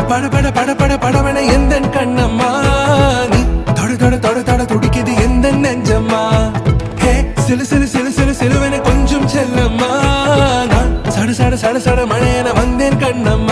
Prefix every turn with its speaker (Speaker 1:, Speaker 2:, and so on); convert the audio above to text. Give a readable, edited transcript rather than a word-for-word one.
Speaker 1: பட பட பட பட படவன எந்த கண்ணம்மா நீ தொட தொட தொட தொட துடிக்குது எந்த நெஞ்சம்மா ஹே சிலு சிலு சிலு சிலு சிலுவன கொஞ்சம் செல்லம்மா நான் சட சட சட சட மழையன வந்தேன் கண்ணம்மா